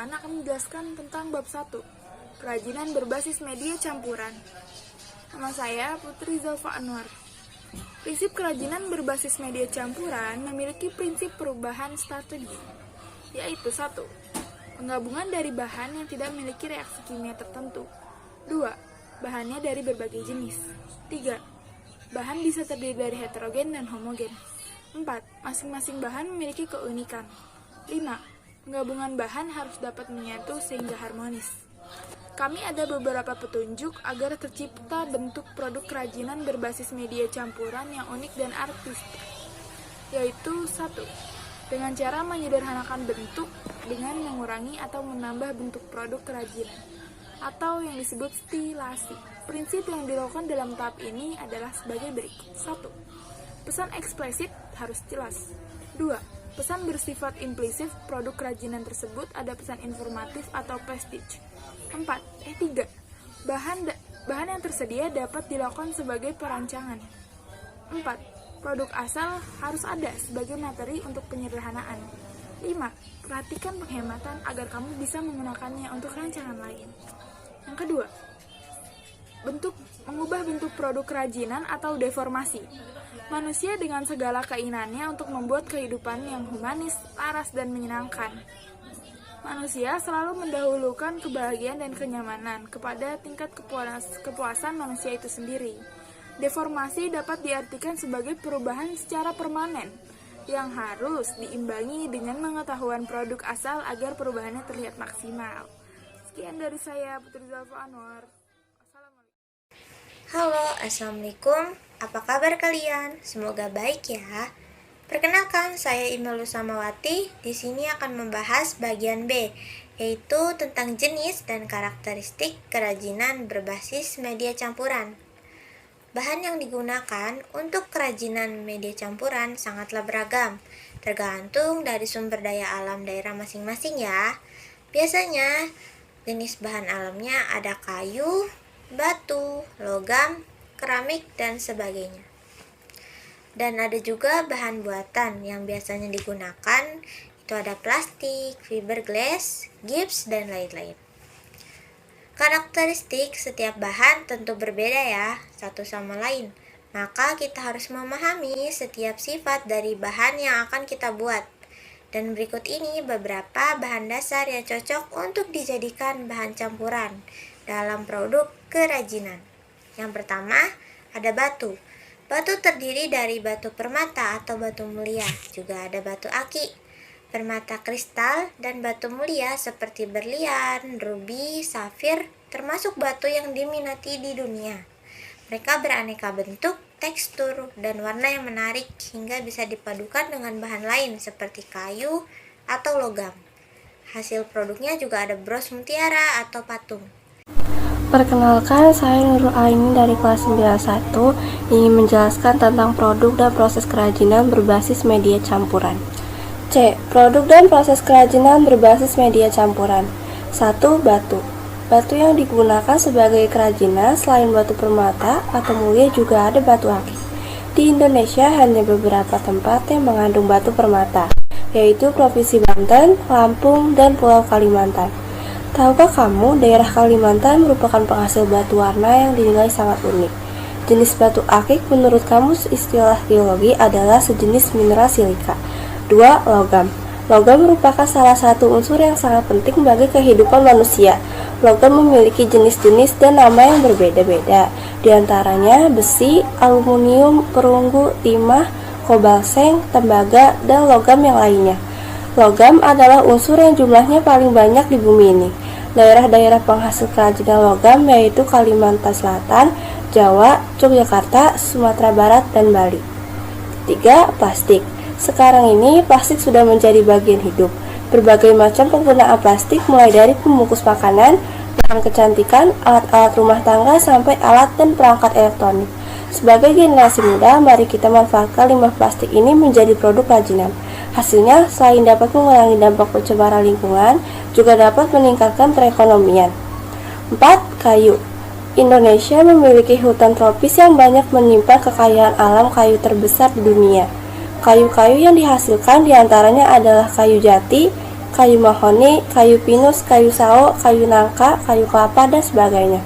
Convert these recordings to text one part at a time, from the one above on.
perkenalkan akan menjelaskan tentang bab 1, kerajinan berbasis media campuran. Nama saya Putri Zalfa Anwar. Prinsip kerajinan berbasis media campuran memiliki prinsip perubahan strategi, yaitu 1. Penggabungan dari bahan yang tidak memiliki reaksi kimia tertentu. 2. Bahannya dari berbagai jenis. 3. Bahan bisa terdiri dari heterogen dan homogen. 4. Masing-masing bahan memiliki keunikan. 5. Penggabungan bahan harus dapat menyatu sehingga harmonis. Kami ada beberapa petunjuk agar tercipta bentuk produk kerajinan berbasis media campuran yang unik dan artistik, yaitu 1. Dengan cara menyederhanakan bentuk dengan mengurangi atau menambah bentuk produk kerajinan, atau yang disebut stilasi. Prinsip yang dilakukan dalam tahap ini adalah sebagai berikut. 1. Pesan eksplisit harus jelas. 2. Pesan bersifat implisit produk kerajinan tersebut ada pesan informatif atau prestige. 3. Bahan yang tersedia dapat dilakukan sebagai perancangan. 4. Produk asal harus ada sebagai materi untuk penyederhanaan. 5. Perhatikan penghematan agar kamu bisa menggunakannya untuk rancangan lain. Yang kedua, mengubah bentuk produk kerajinan atau deformasi. Manusia dengan segala keinginannya untuk membuat kehidupan yang humanis, laras, dan menyenangkan. Manusia selalu mendahulukan kebahagiaan dan kenyamanan kepada tingkat kepuasan manusia itu sendiri. Deformasi dapat diartikan sebagai perubahan secara permanen yang harus diimbangi dengan pengetahuan produk asal agar perubahannya terlihat maksimal. Sekian dari saya, Putri Zalfa Anwar. Halo, Assalamualaikum. Apa kabar kalian? Semoga baik ya. Perkenalkan, saya Imelda Samawati. Di sini akan membahas bagian B, yaitu tentang jenis dan karakteristik kerajinan berbasis media campuran. Bahan yang digunakan untuk kerajinan media campuran sangatlah beragam, tergantung dari sumber daya alam daerah masing-masing ya. Biasanya, jenis bahan alamnya ada kayu, batu, logam, keramik, dan sebagainya. Dan ada juga bahan buatan yang biasanya digunakan, itu ada plastik, fiberglass, gips, dan lain-lain. Karakteristik setiap bahan tentu berbeda ya, satu sama lain. Maka kita harus memahami setiap sifat dari bahan yang akan kita buat. Dan berikut ini beberapa bahan dasar yang cocok untuk dijadikan bahan campuran dalam produk kerajinan. Yang pertama, ada batu. Batu terdiri dari batu permata atau batu mulia. Juga ada batu aki, permata kristal, dan batu mulia seperti berlian, ruby, safir, termasuk batu yang diminati di dunia. Mereka beraneka bentuk, tekstur, dan warna yang menarik hingga bisa dipadukan dengan bahan lain seperti kayu atau logam. Hasil produknya juga ada bros mutiara atau patung. Perkenalkan, saya Nurul Aini dari kelas 91 ingin menjelaskan tentang produk dan proses kerajinan berbasis media campuran. C. Produk dan proses kerajinan berbasis media campuran. 1. Batu. Batu yang digunakan sebagai kerajinan selain batu permata atau mulia juga ada batu akik. Di Indonesia hanya beberapa tempat yang mengandung batu permata, yaitu Provinsi Banten, Lampung, dan Pulau Kalimantan. Tahukah kamu, daerah Kalimantan merupakan penghasil batu warna yang dinilai sangat unik. Jenis batu akik menurut kamus istilah geologi adalah sejenis mineral silika. 2. Logam. Logam merupakan salah satu unsur yang sangat penting bagi kehidupan manusia. Logam memiliki jenis-jenis dan nama yang berbeda-beda. Di antaranya besi, aluminium, perunggu, timah, kobalseng, tembaga, dan logam yang lainnya. Logam adalah unsur yang jumlahnya paling banyak di bumi ini. Daerah-daerah penghasil kerajinan logam yaitu Kalimantan Selatan, Jawa, Yogyakarta, Sumatera Barat, dan Bali. 3. Plastik. Sekarang ini plastik sudah menjadi bagian hidup. Berbagai macam penggunaan plastik mulai dari pembungkus makanan, bahan kecantikan, alat-alat rumah tangga, sampai alat dan perangkat elektronik. Sebagai generasi muda, mari kita manfaatkan limbah plastik ini menjadi produk kerajinan. Hasilnya, selain dapat mengurangi dampak pencemaran lingkungan, juga dapat meningkatkan perekonomian. 4. Kayu. Indonesia memiliki hutan tropis yang banyak menyimpan kekayaan alam kayu terbesar di dunia. Kayu-kayu yang dihasilkan diantaranya adalah kayu jati, kayu mahoni, kayu pinus, kayu sao, kayu nangka, kayu kelapa, dan sebagainya.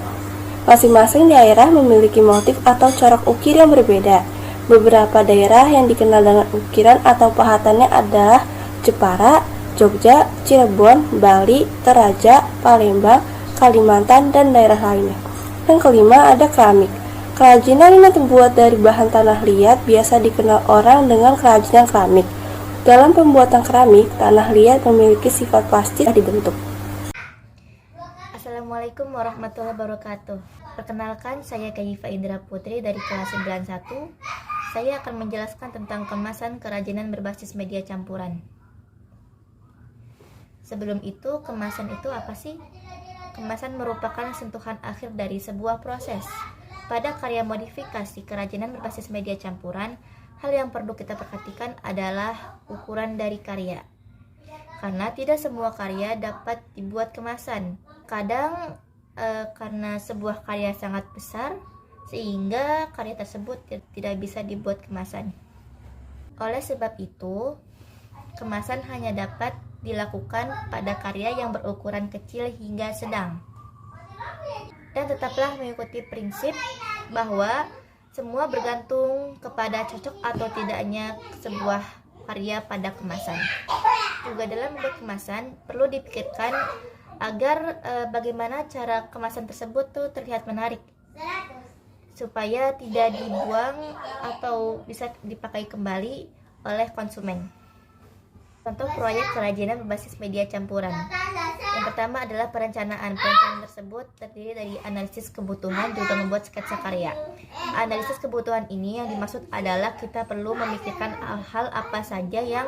Masing-masing daerah memiliki motif atau corak ukir yang berbeda. Beberapa daerah yang dikenal dengan ukiran atau pahatannya adalah Jepara, Jogja, Cirebon, Bali, Toraja, Palembang, Kalimantan, dan daerah lainnya. Yang kelima ada keramik. Kerajinan yang terbuat dari bahan tanah liat biasa dikenal orang dengan kerajinan keramik. Dalam pembuatan keramik, tanah liat memiliki sifat plastik yang dibentuk. Assalamualaikum warahmatullahi wabarakatuh. Perkenalkan, saya Kayyifa Indra Putri dari kelas 91. Saya akan menjelaskan tentang kemasan kerajinan berbasis media campuran. Sebelum itu, kemasan itu apa sih? Kemasan merupakan sentuhan akhir dari sebuah proses. Pada karya modifikasi kerajinan berbasis media campuran, hal yang perlu kita perhatikan adalah ukuran dari karya. Karena tidak semua karya dapat dibuat kemasan. Kadang karena sebuah karya sangat besar, sehingga karya tersebut tidak bisa dibuat kemasan. Oleh sebab itu, kemasan hanya dapat dilakukan pada karya yang berukuran kecil hingga sedang. Dan tetaplah mengikuti prinsip bahwa semua bergantung kepada cocok atau tidaknya sebuah karya pada kemasan. Juga dalam membuat kemasan perlu dipikirkan agar bagaimana cara kemasan tersebut tuh terlihat menarik, supaya tidak dibuang atau bisa dipakai kembali oleh konsumen. Contoh proyek kerajinan berbasis media campuran. Yang pertama adalah perencanaan. Perencanaan tersebut terdiri dari analisis kebutuhan juga membuat sketsa karya. Analisis kebutuhan ini yang dimaksud adalah kita perlu memikirkan hal apa saja yang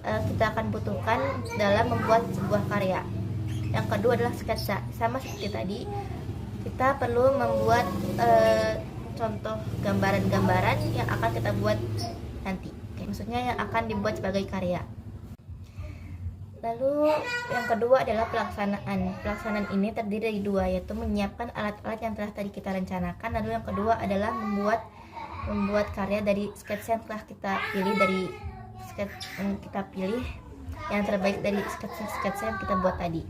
kita akan butuhkan dalam membuat sebuah karya. Yang kedua adalah sketsa. Sama seperti tadi, kita perlu membuat contoh gambaran-gambaran yang akan kita buat nanti. Maksudnya yang akan dibuat sebagai karya. Lalu yang kedua adalah pelaksanaan. Pelaksanaan ini terdiri dari dua, yaitu menyiapkan alat-alat yang telah tadi kita rencanakan. Lalu yang kedua adalah membuat karya dari sketsa yang telah kita pilih, dari sketsa yang kita pilih yang terbaik dari sketsa yang kita buat tadi.